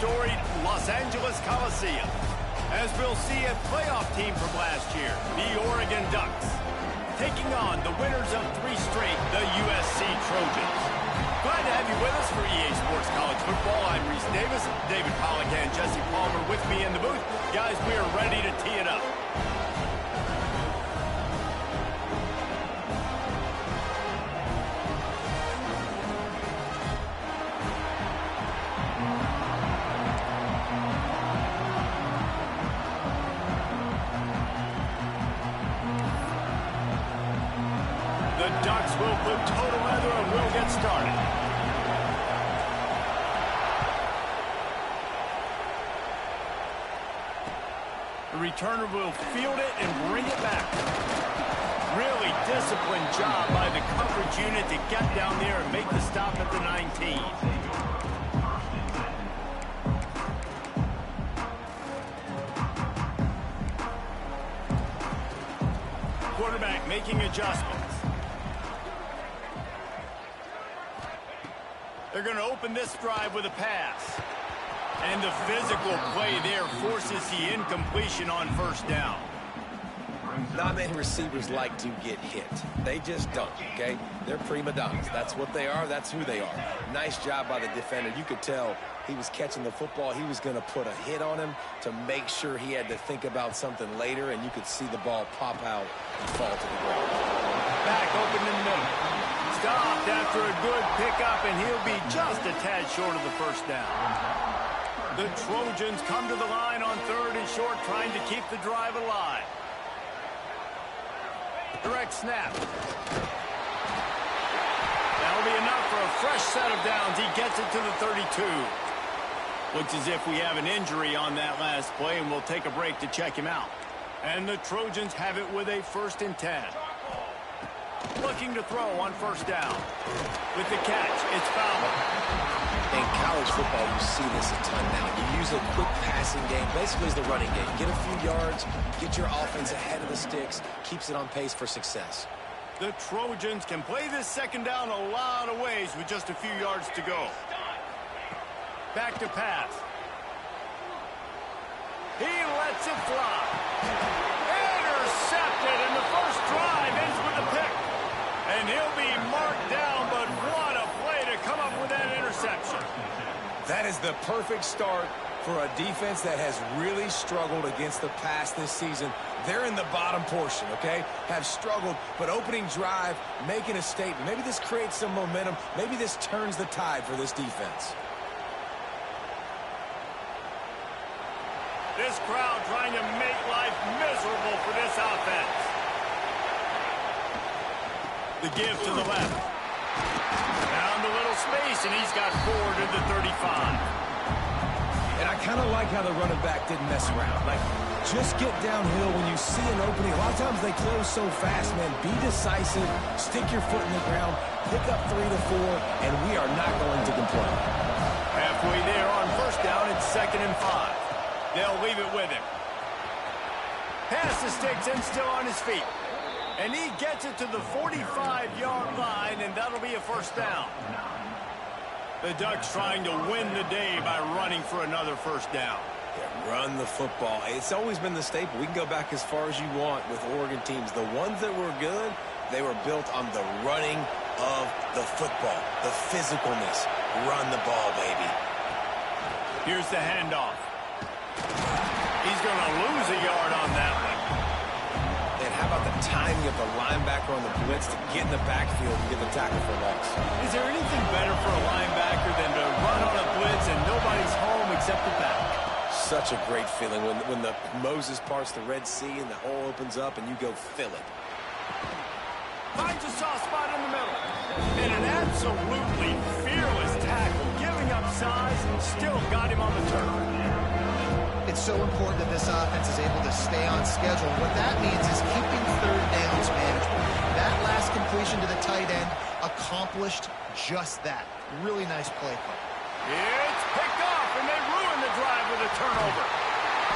storied Los Angeles Coliseum, as we'll see a playoff team from last year, the Oregon Ducks, taking on the winners of 3 straight, the USC Trojans. Glad to have you with us for EA Sports College Football. I'm Reese Davis, David Pollack and Jesse Palmer with me in the booth. Guys, we are ready to tee it up. The Ducks will put total weather and we'll get started. The returner will field it and bring it back. Really disciplined job by the coverage unit to get down there and make the stop at the 19. Quarterback making adjustments. They're going to open this drive with a pass. And the physical play there forces the incompletion on first down. Not many receivers like to get hit. They just don't, okay? They're prima donnas. That's what they are. That's who they are. Nice job by the defender. You could tell he was catching the football. He was going to put a hit on him to make sure he had to think about something later, and you could see the ball pop out and fall to the ground. Back open in the middle. Stopped after a good pickup, and he'll be just a tad short of the first down. The Trojans come to the line on 3rd and short, trying to keep the drive alive. Direct snap. That'll be enough for a fresh set of downs. He gets it to the 32. Looks as if we have an injury on that last play, and we'll take a break to check him out. And the Trojans have it with a 1st and 10. Looking to throw on first down. With the catch, it's Fowler. In college football, you see this a ton now. You use a quick passing game, basically as the running game. Get a few yards, get your offense ahead of the sticks, keeps it on pace for success. The Trojans can play this second down a lot of ways with just a few yards to go. Back to pass. He lets it fly. Intercepted, and the first drive ends with a pick. And he'll be marked down, but what a play to come up with that interception. That is the perfect start for a defense that has really struggled against the pass this season. They're in the bottom portion, okay? Have struggled, but opening drive, making a statement. Maybe this creates some momentum. Maybe this turns the tide for this defense. This crowd trying to make life miserable for this offense. The give to the left. Found a little space, and he's got 4 to the 35. And I kind of like how the running back didn't mess around. Like, just get downhill when you see an opening. A lot of times they close so fast, man. Be decisive, stick your foot in the ground, pick up 3 to 4, and we are not going to complain. Halfway there on first down, it's 2nd and 5. They'll leave it with him. Pass the sticks and still on his feet. And he gets it to the 45-yard line, and that'll be a first down. The Ducks trying to win the day by running for another first down. Yeah, run the football. It's always been the staple. We can go back as far as you want with Oregon teams. The ones that were good, they were built on the running of the football, the physicalness. Run the ball, baby. Here's the handoff. He's going to lose a yard on that one. And how about the timing of the linebacker on the blitz to get in the backfield and get the tackle for loss? Is there anything better for a linebacker than to run on a blitz and nobody's home except the back? Such a great feeling when the Moses parts the Red Sea and the hole opens up and you go fill it. Finds a soft spot in the middle. And an absolutely fearless tackle, giving up size, and still got him on the turf. It's so important that this offense is able to stay on schedule. What that means is keeping 3rd downs manageable. That last completion to the tight end accomplished just that. Really nice play call. It's picked off, and they ruin the drive with a turnover.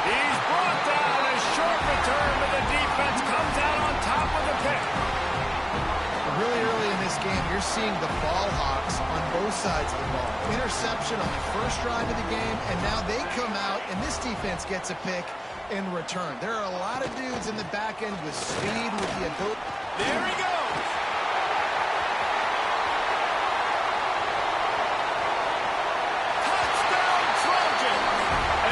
He's brought down, a short return, but the defense comes out on top with a pick. Really early in this game, you're seeing the ball hawks on both sides of the ball. Interception on the first drive of the game, and now they come out, and this defense gets a pick in return. There are a lot of dudes in the back end with speed, with the ability. There he goes. Touchdown, Trojan.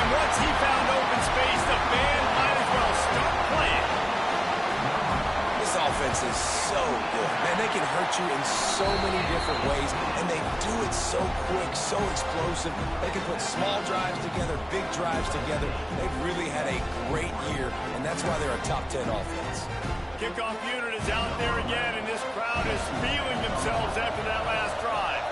And once he found open space, the band might as well start playing. This offense is so good. Man, they can hurt you in so many different ways, and they do it so quick, so explosive. They can put small drives together, big drives together. They've really had a great year, and that's why they're a top 10 offense. Kickoff unit is out there again, and this crowd is feeling themselves after that last drive.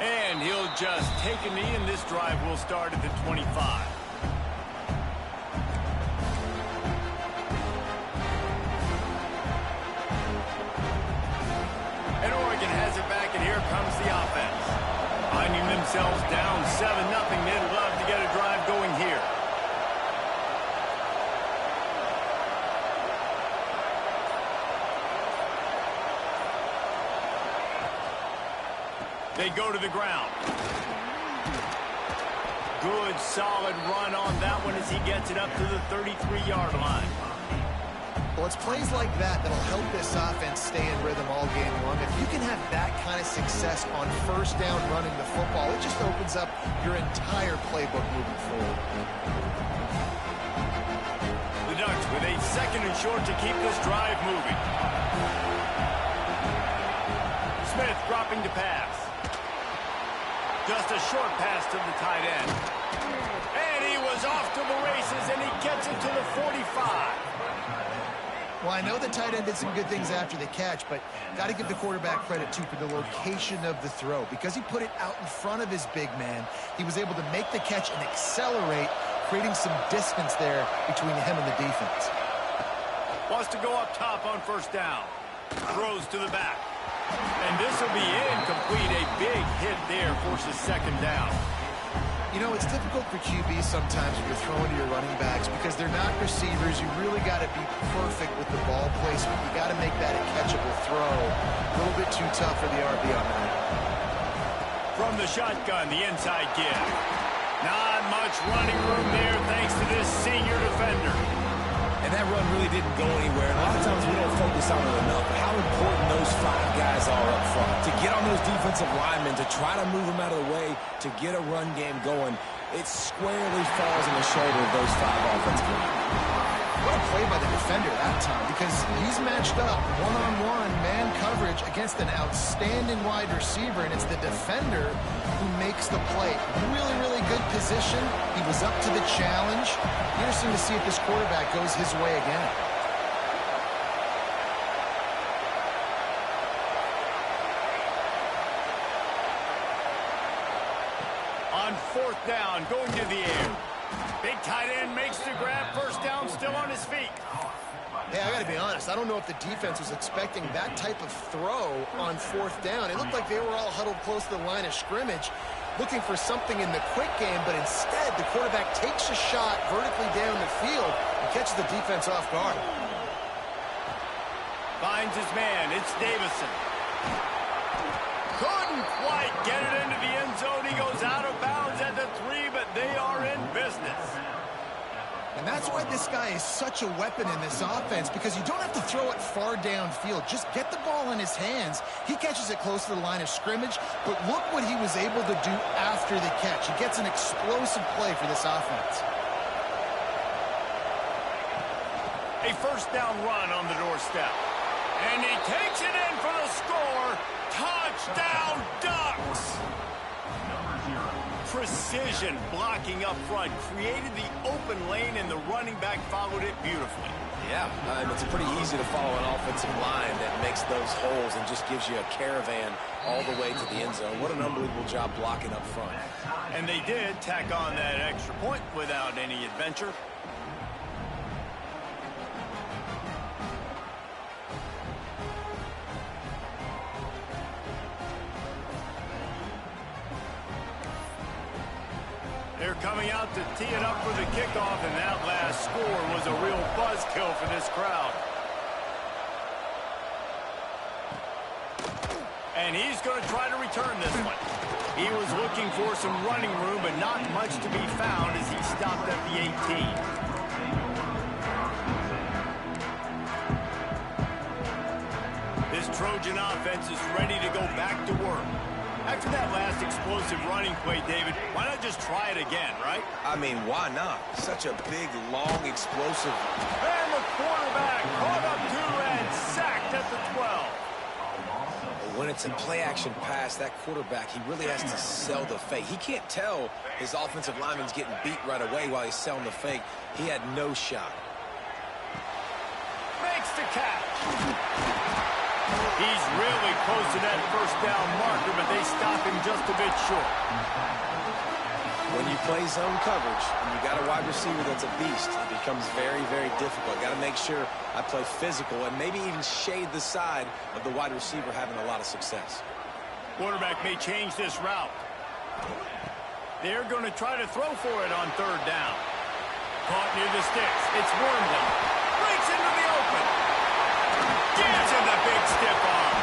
And he'll just take a knee, and this drive will start at the 25. And Oregon has it back, and here comes the offense. Finding themselves down 7-0, they'd love to get a drive going here. They go to the ground. Good, solid run on that one as he gets it up to the 33-yard line. Well, it's plays like that that'll help this offense stay in rhythm all game long. If you can have that kind of success on first down running the football, it just opens up your entire playbook moving forward. The Ducks with a 2nd and short to keep this drive moving. Smith dropping to pass. Just a short pass to the tight end. And he was off to the races, and he gets it to the 45. Well, I know the tight end did some good things after the catch, but got to give the quarterback credit, too, for the location of the throw. Because he put it out in front of his big man, he was able to make the catch and accelerate, creating some distance there between him and the defense. Wants to go up top on first down. Throws to the back. And this will be incomplete. A big hit there forces 2nd down. You know, it's difficult for QBs sometimes when you're throwing to your running backs because they're not receivers. You really got to be perfect with the ball placement. You got to make that a catchable throw. A little bit too tough for the RB on that. From the shotgun, the inside give. Not much running room there thanks to this senior defender. And that run really didn't go anywhere. And a lot of times we don't focus on it enough. How important those 5 guys are up front. To get on those defensive linemen, to try to move them out of the way, to get a run game going, it squarely falls on the shoulder of those 5 offensive linemen. What a play by the defender that time, because he's matched up one-on-one man coverage against an outstanding wide receiver, and it's the defender who makes the play. Really, really good position. He was up to the challenge. Interesting to see if this quarterback goes his way again. On 4th down, going to the air. Big tight end makes the grab. First down, still on his feet. Hey, I got to be honest. I don't know if the defense was expecting that type of throw on 4th down. It looked like they were all huddled close to the line of scrimmage, looking for something in the quick game, but instead the quarterback takes a shot vertically down the field and catches the defense off guard. Finds his man. It's Davison. Couldn't quite get it into the end zone. He goes out of bounds at the 3, but they are in business. And that's why this guy is such a weapon in this offense, because you don't have to throw it far downfield. Just get the ball in his hands. He catches it close to the line of scrimmage, but look what he was able to do after the catch. He gets an explosive play for this offense. A first down run on the doorstep. And he takes it in for the score. Touchdown, Ducks! Precision blocking up front created the open lane, and the running back followed it beautifully. Yeah, it's pretty easy to follow an offensive line that makes those holes and just gives you a caravan all the way to the end zone. What an unbelievable job blocking up front. And they did tack on that extra point without any adventure. They're coming out to tee it up for the kickoff, and that last score was a real buzzkill for this crowd. And he's going to try to return this one. He was looking for some running room, but not much to be found as he stopped at the 18. This Trojan offense is ready to go back to work. After that last explosive running play, David, why not just try it again, right? I mean, why not? Such a big, long, explosive. And the quarterback caught up to and sacked at the 12. When it's a play-action pass, that quarterback, he really has to sell the fake. He can't tell his offensive lineman's getting beat right away while he's selling the fake. He had no shot. Makes the catch. He's really close to that first down marker, but they stop him just a bit short. When you play zone coverage and you got a wide receiver that's a beast, it becomes very, very difficult. Got to make sure I play physical and maybe even shade the side of the wide receiver having a lot of success. Quarterback may change this route. They're going to try to throw for it on third down. Caught near the sticks. It's Wormley. Breaks into the open. Gives him the big stiff arm.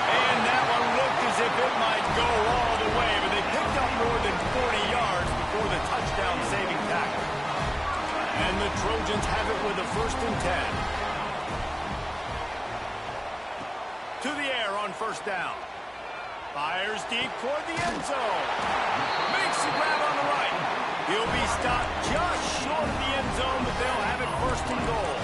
And that one looked as if it might go all the way, but they picked up more than 40 yards before the touchdown-saving tackle. And the Trojans have it with a 1st and 10. To the air on first down. Fires deep toward the end zone. Makes the grab on the right. He'll be stopped just short of the end zone, but they'll have it 1st and goal.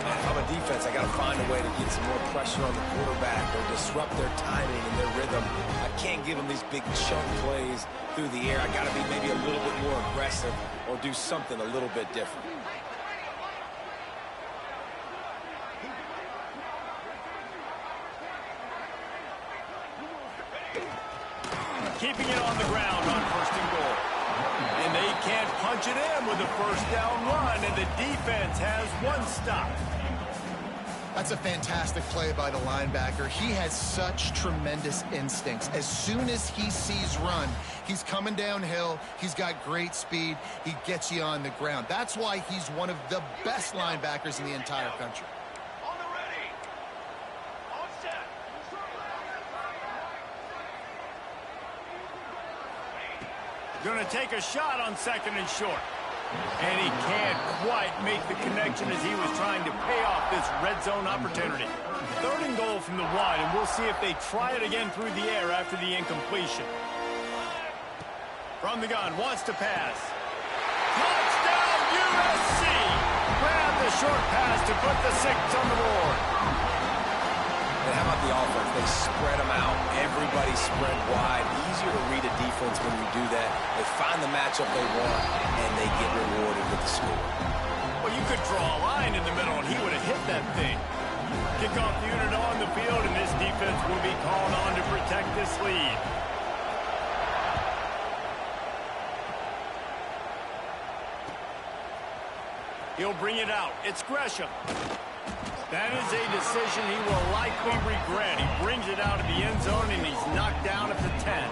If I'm a defense, I got to find a way to get some more pressure on the quarterback or disrupt their timing and their rhythm. I can't give them these big chunk plays through the air. I got to be maybe a little bit more aggressive or do something a little bit different. Keeping it on the ground on 1st and goal. And they can't punch it in with a first down run, and the defense has one stop. That's a fantastic play by the linebacker. He has such tremendous instincts. As soon as he sees run, he's coming downhill. He's got great speed. He gets you on the ground. That's why he's one of the best linebackers in the entire country. On the ready. On set. Going to take a shot on 2nd and short. And he can't quite make the connection as he was trying to pay off this red zone opportunity. 3rd and goal from the 1, and we'll see if they try it again through the air after the incompletion. From the gun, wants to pass. Touchdown, USC! Grab the short pass to put the 6 on the board. And how about the offense? They spread them out. Everybody spread wide. Easier to read a defense when you do that. They find the matchup they want, and they get rewarded with the score. Well, you could draw a line in the middle, and he would have hit that thing. Kickoff unit on the field, and this defense will be called on to protect this lead. He'll bring it out. It's Gresham. That is a decision he will likely regret. He brings it out of the end zone, and he's knocked down at the 10.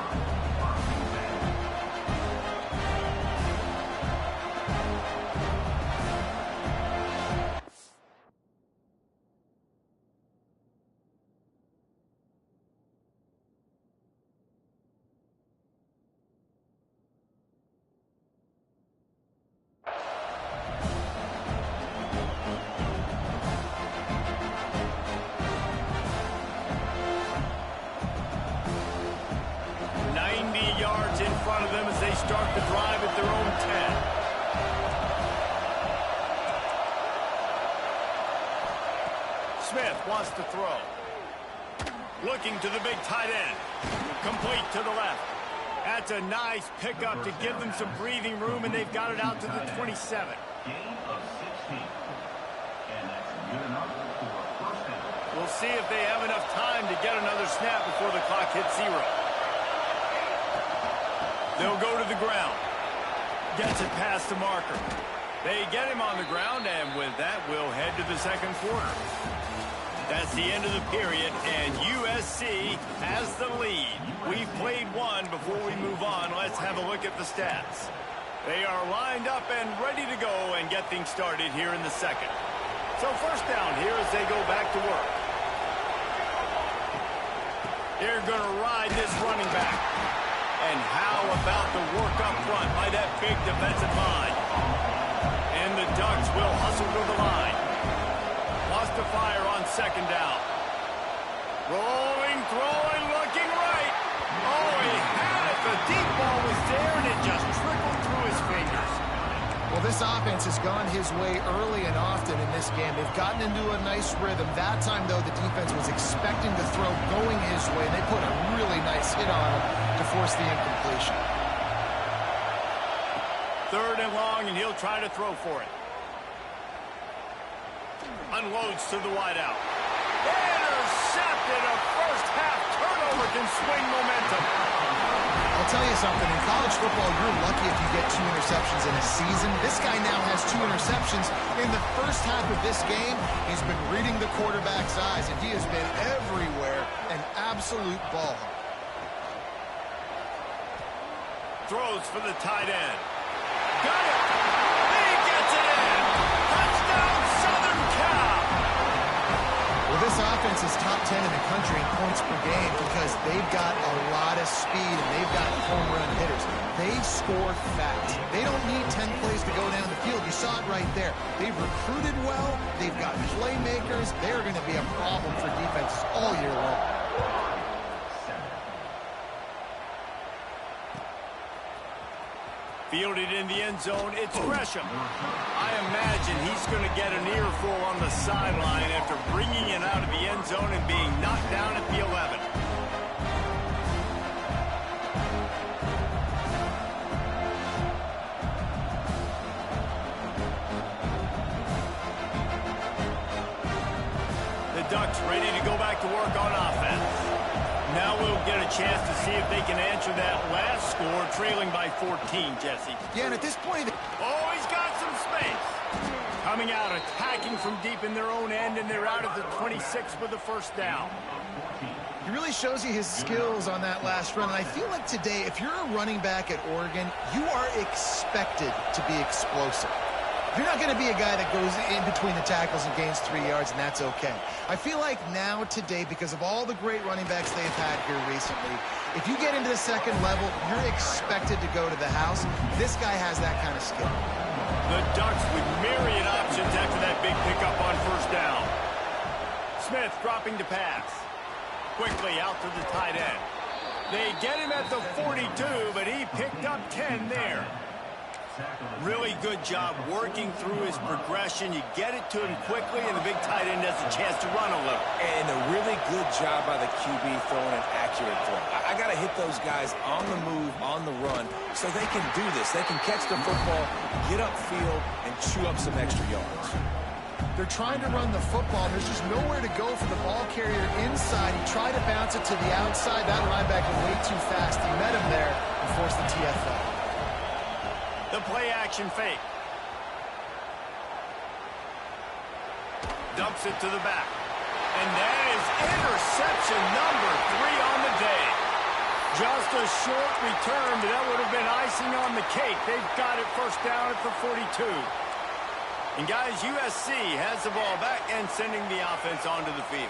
Start the drive at their own 10. Smith wants to throw. Looking to the big tight end. Complete to the left. That's a nice pickup to give them some breathing room, and they've got it out to the 27. We'll see if they have enough time to get another snap before the clock hits 0. They'll go to the ground. Gets it past the marker. They get him on the ground, and with that, we'll head to the 2nd quarter. That's the end of the period, and USC has the lead. We've played one. Before we move on, let's have a look at the stats. They are lined up and ready to go and get things started here in the second. So first down here as they go back to work. They're going to ride this running back. And how about the work up front by that big defensive line? And the Ducks will hustle to the line. Lost to fire on second down. Rolling, throwing, looking right. Oh, he had it. The deep ball was there, and it just trickled through his fingers. Well, this offense has gone his way early and often in this game. They've gotten into a nice rhythm. That time, though, the defense was expecting the throw going his way. They put a really nice hit on him to force the incompletion. Third and long, and he'll try to throw for it. Unloads to the wideout. Intercepted. A first-half turnover can swing momentum. I'll tell you something. In college football, you're lucky if you get 2 interceptions in a season. This guy now has 2 interceptions. In the first half of this game, he's been reading the quarterback's eyes, and he has been everywhere, an absolute ball hawk. Throws for the tight end. Got it. He gets it in. Touchdown, Southern Cal. Well, this offense is top 10 in the country in points per game because they've got a lot of speed and they've got home run hitters. They score fast. They don't need 10 plays to go down the field. You saw it right there. They've recruited well. They've got playmakers. They're going to be a problem for defenses all year long. Fielded in the end zone, it's Gresham. I imagine he's going to get an earful on the sideline after bringing it out of the end zone and being knocked down at the 11. The Ducks ready to go back to work on offense. Now we'll get a chance to see if they can answer that last score, trailing by 14, Jesse. Yeah, and at this point... Oh, he's got some space. Coming out, attacking from deep in their own end, and they're out at the 26 with the first down. He really shows you his skills on that last run. And I feel like today, if you're a running back at Oregon, you are expected to be explosive. You're not going to be a guy that goes in between the tackles and gains 3 yards, and that's okay. I feel like now, today, because of all the great running backs they've had here recently, if you get into the second level, you're expected to go to the house. This guy has that kind of skill. The Ducks with myriad options after that big pickup on first down. Smith dropping to pass. Quickly out to the tight end. They get him at the 42, but he picked up 10 there. Really good job working through his progression. You get it to him quickly, and the big tight end has a chance to run a little. And a really good job by the QB throwing an accurate throw. I got to hit those guys on the move, on the run, so they can do this. They can catch the football, get upfield, and chew up some extra yards. They're trying to run the football. There's just nowhere to go for the ball carrier inside. He tried to bounce it to the outside. That linebacker way too fast. He met him there and forced the TFL. The play-action fake. Dumps it to the back. And that is interception number 3 on the day. Just a short return, but that would have been icing on the cake. They've got it first down at the 42. And guys, USC has the ball back and sending the offense onto the field.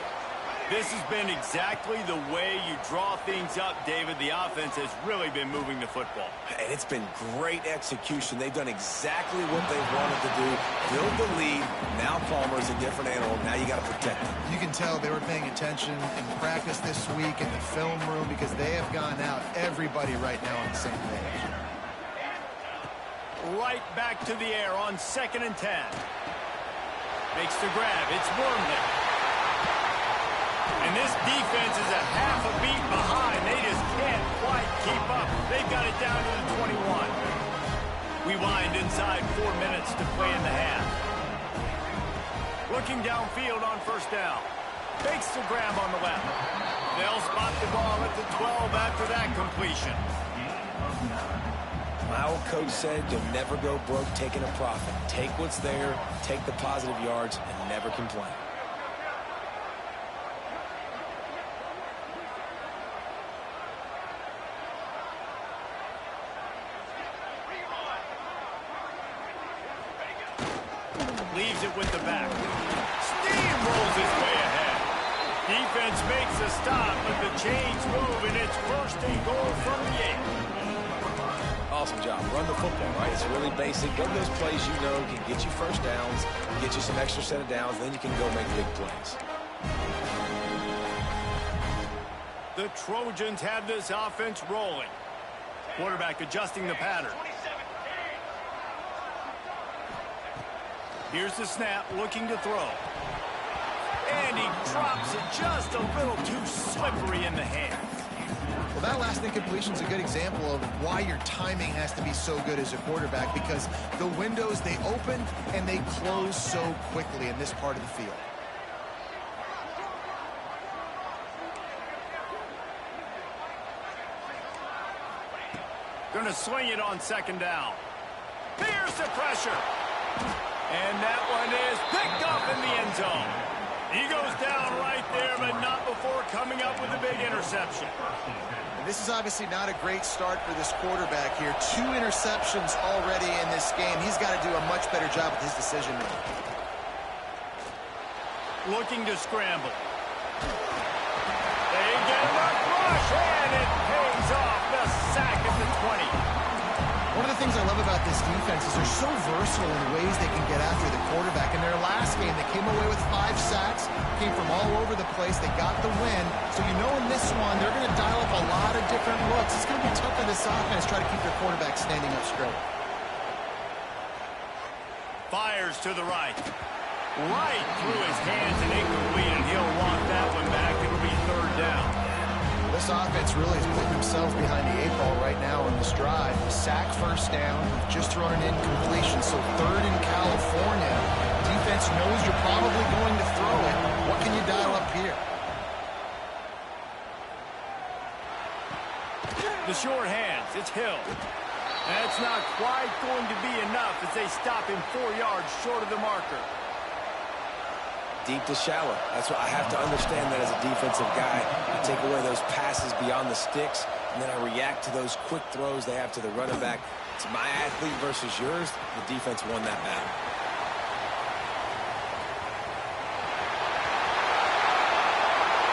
This has been exactly the way you draw things up, David. The offense has really been moving the football. And it's been great execution. They've done exactly what they wanted to do. Build the lead. Now Palmer's a different animal. Now you got to protect him. You can tell they were paying attention in practice this week in the film room because they have gone out, everybody right now on the same page. Right back to the air on 2nd and 10. Makes the grab. It's Wormley. And this defense is a half a beat behind. They just can't quite keep up. They've got it down to the 21. We wind inside 4 minutes to play in the half. Looking downfield on first down. Fakes the grab on the left. They'll spot the ball at the 12 after that completion. My old coach said you'll never go broke taking a profit. Take what's there, take the positive yards, and never complain. leaves it with the back. Steamrolls his way ahead. Defense makes a stop, but the chains move, and it's first and goal from the 8. Awesome job. Run the football, right? It's really basic. Go to those plays you know can get you first downs, get you some extra set of downs, then you can go make big plays. The Trojans have this offense rolling. Quarterback adjusting the pattern. Here's the snap, looking to throw. And he drops it just a little too slippery in the hands. Well, that last incompletion is a good example of why your timing has to be so good as a quarterback, because the windows, they open and they close so quickly in this part of the field. Going to swing it on second down. Here's the pressure. And that one is picked off in the end zone. He goes down right there, but not before coming up with a big interception. And this is obviously not a great start for this quarterback here. 2 interceptions already in this game. He's got to do a much better job with his decision making. Looking to scramble. They get the rush, and it pays off. The sack at the 20. One of the things I love about this defense is they're so versatile in ways they can get after the quarterback. In their last game, they came away with 5 sacks, came from all over the place. They got the win. So you know in this one, they're going to dial up a lot of different looks. It's going to be tough for this offense, try to keep their quarterback standing up straight. Fires to the right. Right through his hands and incomplete, and he'll walk that one back. It'll be third down. This offense really is putting themselves behind the 8 ball right now on this drive. Sack first down, just thrown an incompletion, so third in California. Defense knows you're probably going to throw it. What can you dial up here? The short hands, it's Hill. That's not quite going to be enough as they stop him 4 yards short of the marker. Deep to shallow. That's what I have to understand that as a defensive guy. I take away those passes beyond the sticks, and then I react to those quick throws they have to the running back. It's my athlete versus yours. The defense won that battle.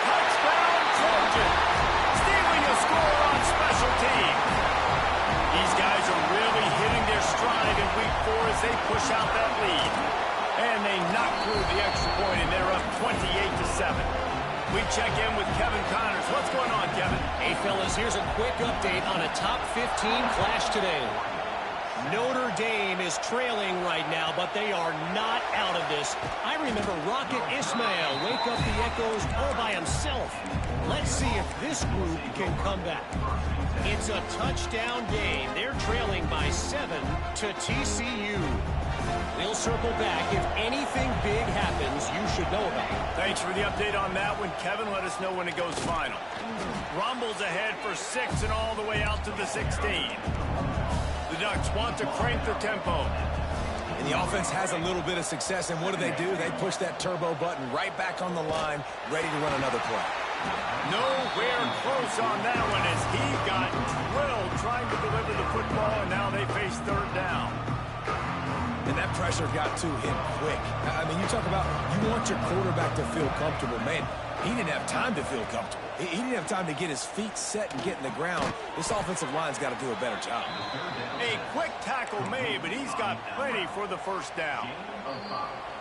Touchdown, Trojan! Stealing a score on special teams. These guys are really hitting their stride in week 4 as they push out that lead. And they knock through the extra point, and they're up 28-7. We check in with Kevin Connors. What's going on, Kevin? Hey, fellas, here's a quick update on a top 15 clash today. Notre Dame is trailing right now, but they are not out of this. I remember Rocket Ismail wake up the echoes all by himself. Let's see if this group can come back. It's a touchdown game. They're trailing by 7 to TCU. We'll circle back. If anything big happens, you should know about it. Thanks for the update on that one, Kevin. Let us know when it goes final. Rumbles ahead for 6 and all the way out to the 16. The Ducks want to crank the tempo. And the offense has a little bit of success, and what do? They push that turbo button right back on the line, ready to run another play. Nowhere close on that one as he got drilled trying to deliver the football, and now they face third down. And that pressure got to him quick. I mean, you talk about you want your quarterback to feel comfortable. Man, he didn't have time to feel comfortable. He didn't have time to get his feet set and get in the ground. This offensive line's got to do a better job. A quick tackle made, but he's got plenty for the first down.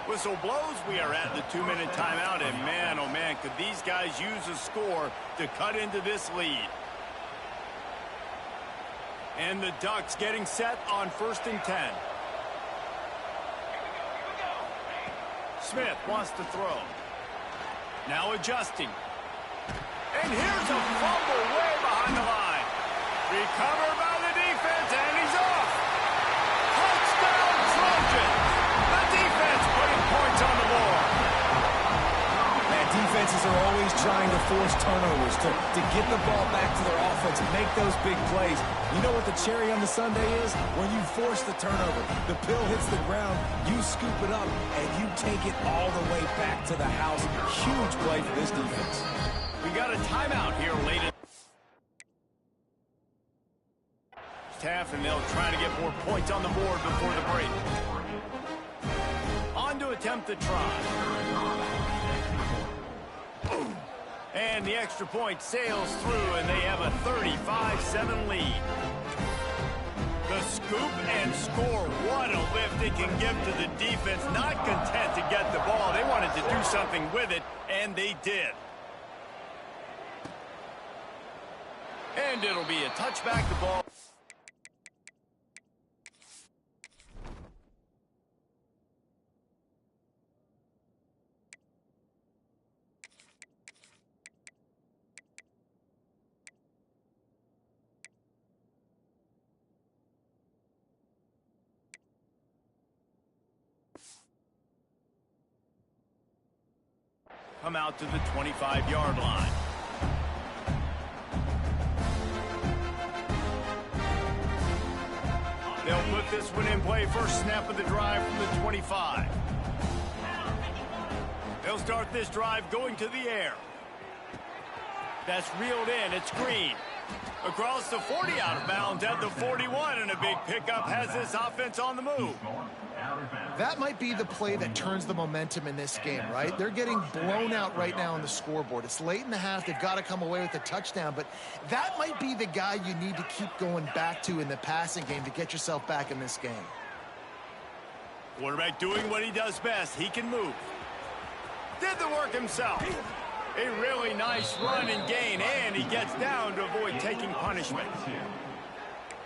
Whistle blows. We are at the 2-minute timeout, and man, oh man, could these guys use a score to cut into this lead. And the Ducks getting set on 1st and 10. Smith wants to throw. Now adjusting. And here's a fumble way behind the line. Recovered by the defense, and he's off. Touchdown, Trojans. The defense putting points on the board. Man, defenses are always trying to force turnovers to get the ball back to their offense, make those big plays. You know what the cherry on the sundae is? When you force the turnover, the pill hits the ground, you scoop it up, and you take it all the way back to the house. Huge play for this defense. We got a timeout here late in half, and they'll try to get more points on the board before the break. On to attempt the try. And the extra point sails through, and they have a 35-7 lead. The scoop and score. What a lift it can give to the defense. Not content to get the ball. They wanted to do something with it, and they did. And it'll be a touchback. The ball. Come out to the 25-yard line. They'll put this one in play. First snap of the drive from the 25. They'll start this drive going to the air. That's reeled in. It's Green. Across the 40, out of bounds at the 41, and a big pickup has this offense on the move. That might be the play that turns the momentum in this game, right? They're getting blown out right now on the scoreboard. It's late in the half. They've got to come away with a touchdown, but that might be the guy you need to keep going back to in the passing game to get yourself back in this game. Quarterback doing what he does best. He can move. Did the work himself. A really nice run and gain, and he gets down to avoid taking punishment.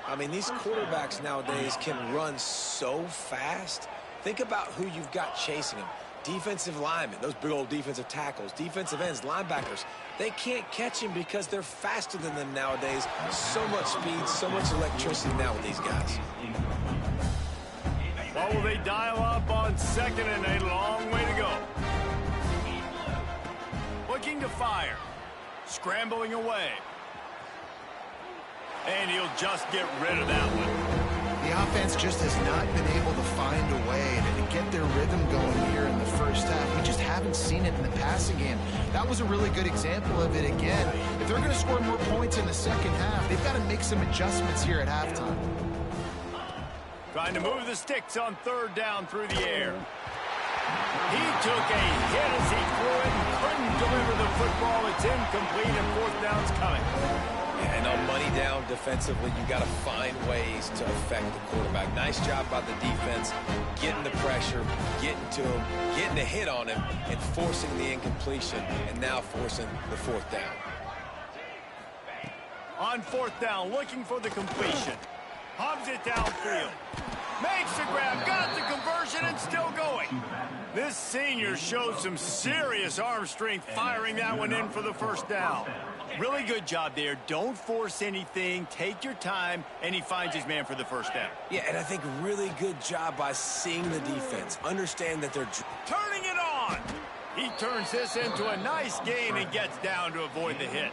I mean, these quarterbacks nowadays can run so fast. Think about who you've got chasing them. Defensive linemen, those big old defensive tackles, defensive ends, linebackers. They can't catch him because they're faster than them nowadays. So much speed, so much electricity now with these guys. Well, will they dial up on second and a long way to go? Looking to fire. Scrambling away. And he'll just get rid of that one. The offense just has not been able to find a way to get their rhythm going here in the first half. We just haven't seen it in the passing game. That was a really good example of it again. If they're going to score more points in the second half, they've got to make some adjustments here at halftime. Trying to move the sticks on third down through the air. He took a hit as he threw it and couldn't deliver the football. It's incomplete, and fourth down's coming. And on money down defensively, you got to find ways to affect the quarterback. Nice job by the defense, getting the pressure, getting to him, getting a hit on him, and forcing the incompletion, and now forcing the fourth down. On fourth down, looking for the completion. Hubs it downfield. Makes the grab, got the conversion, and still going. This senior showed some serious arm strength firing that one in for the first down. Really good job there. Don't force anything. Take your time, and he finds his man for the first down. Yeah, and I think really good job by seeing the defense. Understand that they're turning it on. He turns this into a nice gain and gets down to avoid the hit.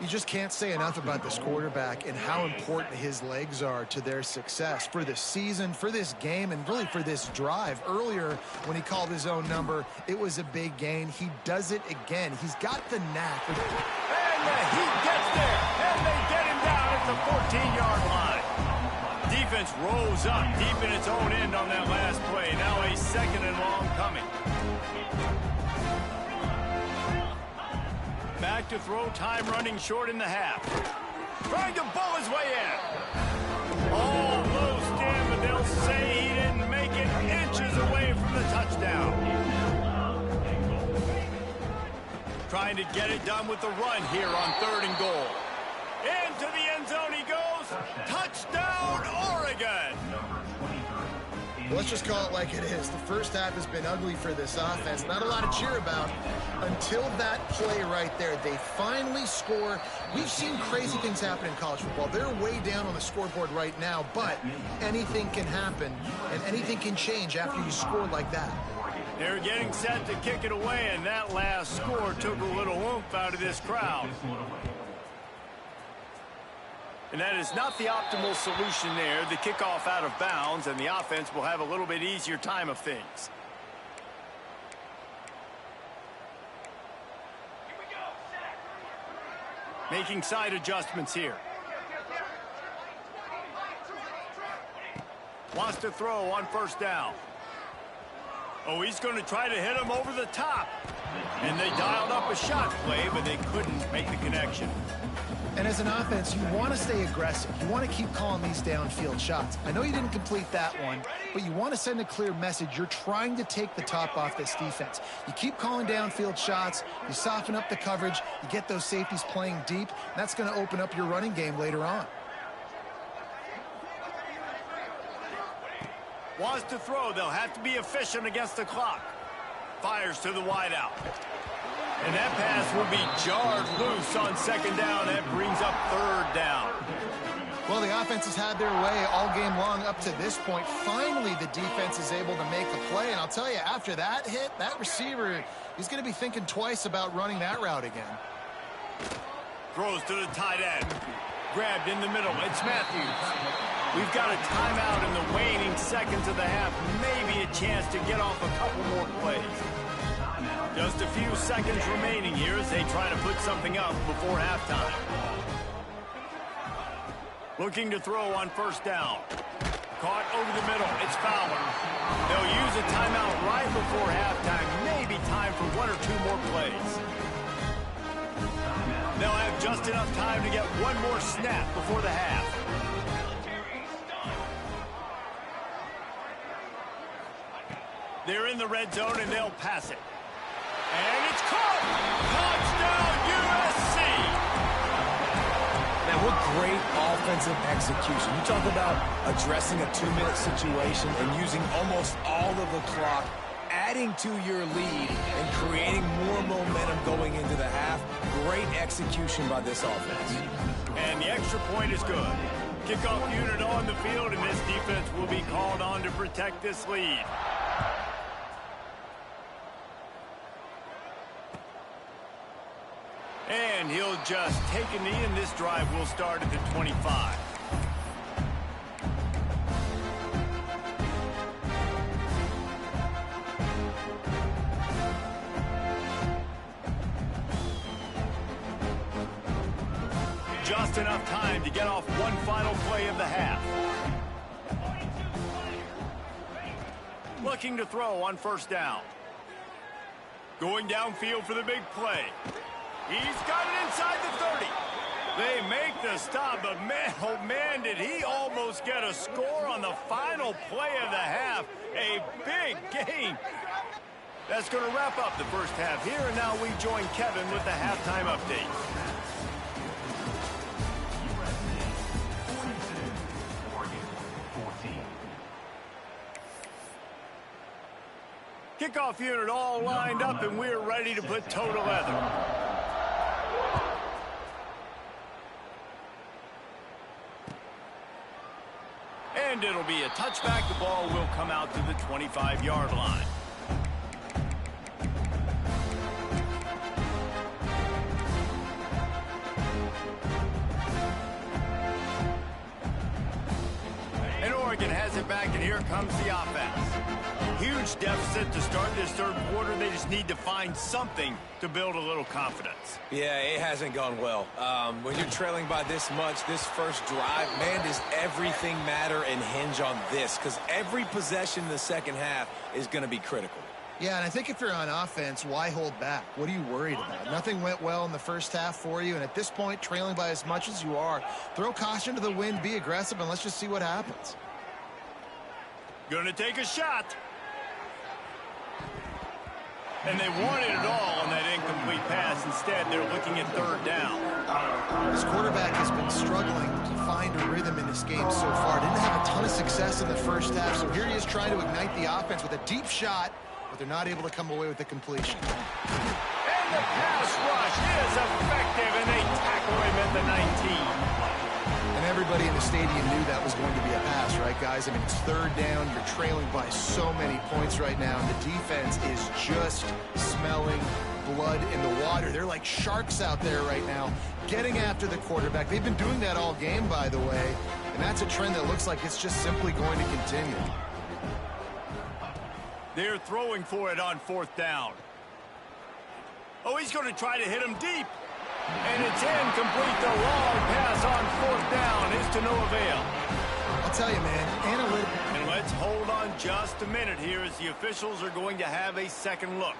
You just can't say enough about this quarterback and how important his legs are to their success for this season, for this game, and really for this drive. Earlier, when he called his own number, it was a big gain. He does it again. He's got the knack. And the Heat gets there, and they get him down at the 14-yard line. Defense rolls up deep in its own end on that last play. Now a second and long coming. Back to throw, time running short in the half. Trying to bowl his way in. Almost in, but they'll say he didn't make it, inches away from the touchdown. Trying to get it done with the run here on third and goal. Into the end zone he goes. Touchdown, Oregon. Let's just call it like it is. The first half has been ugly for this offense. Not a lot to cheer about until that play right there. They finally score. We've seen crazy things happen in college football. They're way down on the scoreboard right now, but anything can happen, and anything can change after you score like that. They're getting set to kick it away, and that last score took a little oomph out of this crowd. And that is not the optimal solution there. The kickoff out of bounds, and the offense will have a little bit easier time of things. Making side adjustments here. Wants to throw on first down. Oh, he's going to try to hit him over the top. And they dialed up a shot play, but they couldn't make the connection. And as an offense, you want to stay aggressive. You want to keep calling these downfield shots. I know you didn't complete that one, but you want to send a clear message. You're trying to take the top off this defense. You keep calling downfield shots. You soften up the coverage. You get those safeties playing deep. And that's going to open up your running game later on. Wants to throw. They'll have to be efficient against the clock. Fires to the wideout. And that pass will be jarred loose on second down. That brings up third down. Well, the offense has had their way all game long up to this point. Finally, the defense is able to make a play. And I'll tell you, after that hit, that receiver, he's going to be thinking twice about running that route again. Throws to the tight end. Grabbed in the middle. It's Matthews. We've got a timeout in the waning seconds of the half. Maybe a chance to get off a couple more plays. Just a few seconds remaining here as they try to put something up before halftime. Looking to throw on first down. Caught over the middle. It's Fowler. They'll use a timeout right before halftime. Maybe time for one or two more plays. They'll have just enough time to get one more snap before the half. They're in the red zone and they'll pass it. And it's caught! Touchdown, USC! Now, what great offensive execution. You talk about addressing a 2-minute situation and using almost all of the clock, adding to your lead and creating more momentum going into the half. Great execution by this offense. And the extra point is good. Kickoff unit on the field, and this defense will be called on to protect this lead. And he'll just take a knee, and this drive will start at the 25. Just enough time to get off one final play of the half. Looking to throw on first down. Going downfield for the big play. He's got it inside the 30. They make the stop, but man, oh man, did he almost get a score on the final play of the half. A big game. That's going to wrap up the first half here, and now we join Kevin with the halftime update. Kickoff unit all lined up, and we're ready to put toe to leather. And it'll be a touchback. The ball will come out to the 25-yard line. And Oregon has it back, and here comes the offense. Huge deficit to start this third quarter. They just need to find something to build a little confidence. Yeah, it hasn't gone well. When you're trailing by this much, this first drive, man, does everything matter and hinge on this? Because every possession in the second half is going to be critical. Yeah, and I think if you're on offense, why hold back? What are you worried about? Nothing went well in the first half for you, and at this point, trailing by as much as you are, throw caution to the wind, be aggressive, and let's just see what happens. Gonna take a shot. And they wanted it all on that incomplete pass. Instead, they're looking at third down. This quarterback has been struggling to find a rhythm in this game so far. Didn't have a ton of success in the first half, so here he is trying to ignite the offense with a deep shot, but they're not able to come away with the completion. And the pass rush is effective, and they tackle him at the 19. And everybody in the stadium knew that was going to be a pass, right, guys? I mean, it's third down. You're trailing by so many points right now, and the defense is just smelling blood in the water. They're like sharks out there right now, getting after the quarterback. They've been doing that all game, by the way, and that's a trend that looks like it's just simply going to continue. They're throwing for it on fourth down. Oh, he's going to try to hit him deep. And it's incomplete. The long pass on fourth down is to no avail. I'll tell you, man, analytical. And let's hold on just a minute here as the officials are going to have a second look.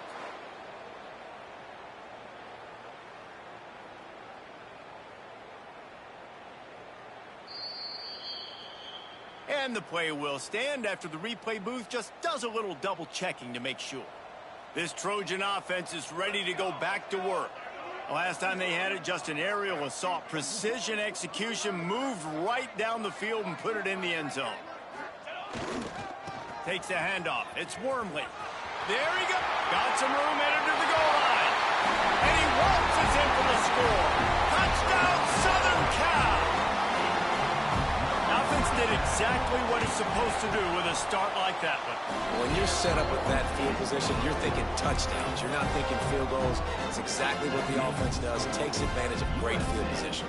And the play will stand after the replay booth just does a little double checking to make sure. This Trojan offense is ready to go back to work. Last time they had it, just an aerial assault. Precision execution, moved right down the field and put it in the end zone. Takes a handoff. It's Wormley. There he goes. Got some room, entered to the goal line. And he waltzes in for the score. Touchdown, Southern Cal. Offense did exactly what it's supposed to do with a start like that one. When you're set up with that field position, you're thinking touchdowns. You're not thinking field goals. It's exactly what the offense does. It takes advantage of great field position.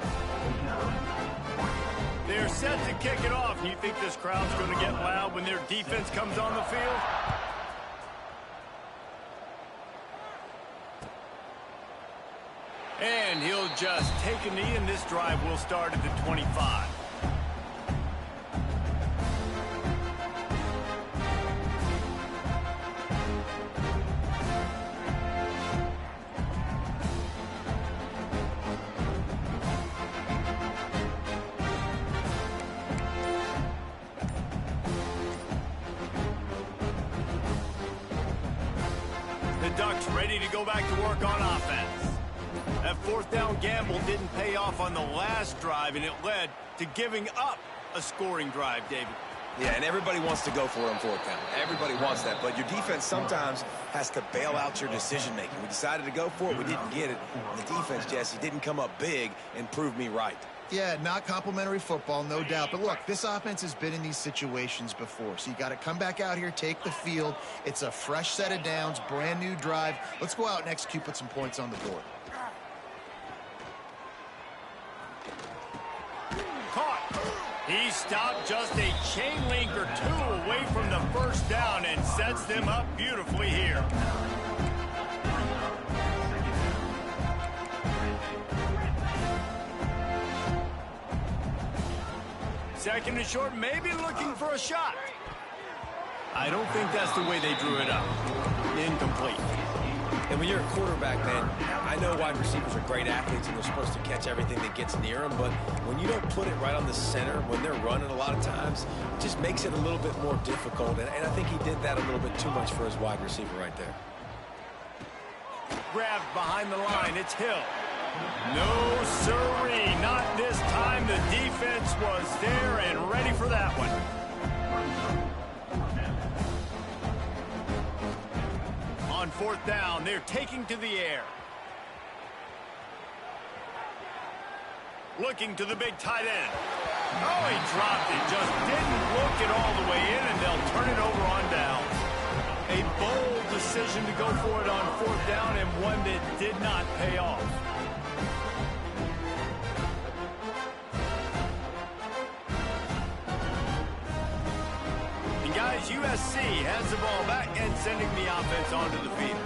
They're set to kick it off. You think this crowd's going to get loud when their defense comes on the field? And he'll just take a knee, and this drive will start at the 25. The Ducks ready to go back to work on offense. That fourth down gamble didn't pay off on the last drive, and it led to giving up a scoring drive, David. Yeah, and everybody wants to go for it on fourth down. Everybody wants that, but your defense sometimes has to bail out your decision-making. We decided to go for it. We didn't get it. And the defense, Jesse, didn't come up big and prove me right. Yeah, not complimentary football, no doubt. But look, this offense has been in these situations before. So you got to come back out here, take the field. It's a fresh set of downs, brand new drive. Let's go out and execute, put some points on the board. Caught. He stopped just a chain link or two away from the first down and sets them up beautifully here. Second and short, maybe looking for a shot. I don't think that's the way they drew it up. Incomplete. And when you're a quarterback, man, I know wide receivers are great athletes and they're supposed to catch everything that gets near them, but when you don't put it right on the center, when they're running a lot of times, it just makes it a little bit more difficult. And I think he did that a little bit too much for his wide receiver right there. Grabbed behind the line. It's Hill. No, sirree. Not this time. The defense was there and ready for that one. On fourth down, they're taking to the air. Looking to the big tight end. Oh, he dropped it. Just didn't look it all the way in, and they'll turn it over on down. A bold decision to go for it on fourth down, and one that did not pay off. And guys, USC has the ball back and sending the offense onto the field.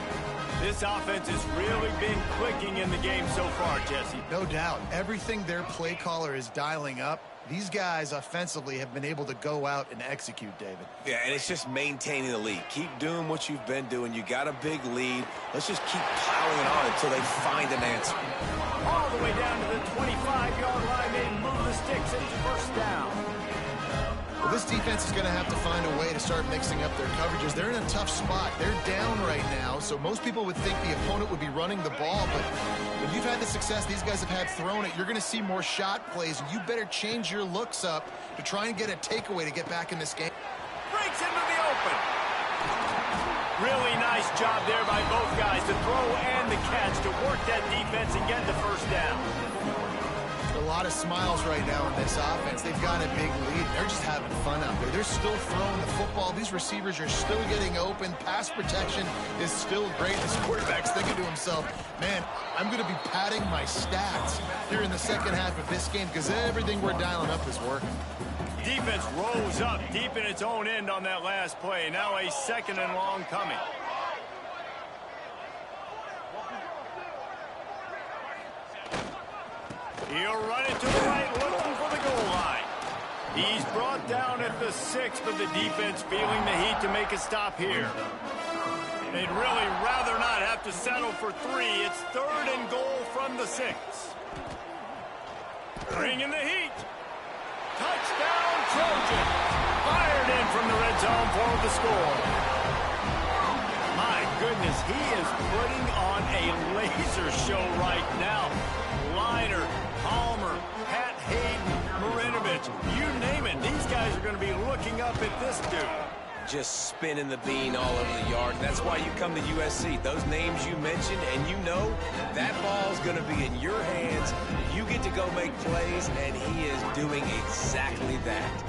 This offense has really been clicking in the game so far, Jesse. No doubt. Everything their play caller is dialing up, these guys offensively have been able to go out and execute, David. Yeah, and it's just maintaining the lead. Keep doing what you've been doing. You got a big lead. Let's just keep piling it on until they find an answer. All the way down to the 25-yard line. They move the sticks into first down. Well, this defense is going to have to find a way to start mixing up their coverages. They're in a tough spot. They're down right now, so most people would think the opponent would be running the ball, but when you've had the success these guys have had throwing it, you're going to see more shot plays, and you better change your looks up to try and get a takeaway to get back in this game. Breaks into the open. Really nice job there by both guys, the throw and the catch to work that defense and get the first down. A lot of smiles right now in this offense. They've got a big lead. They're just having fun out there. They're still throwing the football. These receivers are still getting open. Pass protection is still great. This quarterback's thinking to himself, man, I'm going to be padding my stats here in the second half of this game because everything we're dialing up is working. Defense rose up deep in its own end on that last play. Now a second and long coming. He'll run it to the right, looking for the goal line. He's brought down at the 6, but the defense feeling the heat to make a stop here. They'd really rather not have to settle for 3. It's 3rd and goal from the 6. Bringing the heat. Touchdown, Trojan. Fired in from the red zone for the score. My goodness, he is putting on a laser show right now. Liner, Palmer, Pat Hayden, Marinovich, you name it. These guys are going to be looking up at this dude. Just spinning the bean all over the yard. That's why you come to USC. Those names you mentioned, and you know that ball's going to be in your hands. You get to go make plays, and he is doing exactly that.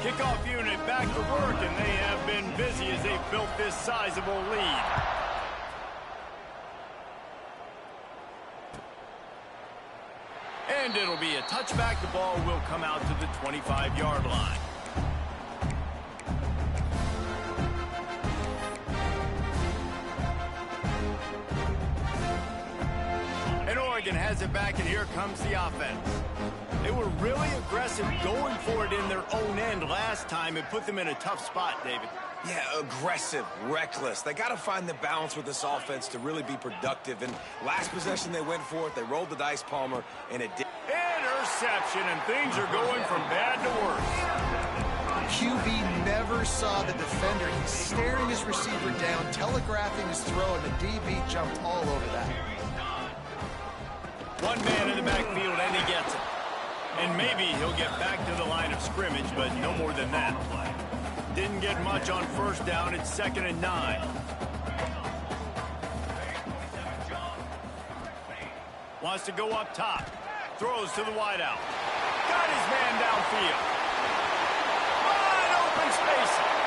Kickoff unit back to work, and they have been busy as they've built this sizable lead. And it'll be a touchback. The ball will come out to the 25-yard line. And Oregon has it back, and here comes the offense. They were really aggressive going for it in their own end last time and put them in a tough spot, David. Yeah, aggressive, reckless. They got to find the balance with this offense to really be productive. And last possession they went for it. They rolled the dice, Palmer, and it did. Interception, and things are going from bad to worse. QB never saw the defender. He's staring his receiver down, telegraphing his throw, and the DB jumped all over that. One man in the backfield, and he gets it. And maybe he'll get back to the line of scrimmage, but no more than that. Didn't get much on first down. It's 2nd and 9. Wants to go up top. Throws to the wideout. Got his man downfield. Wide open space.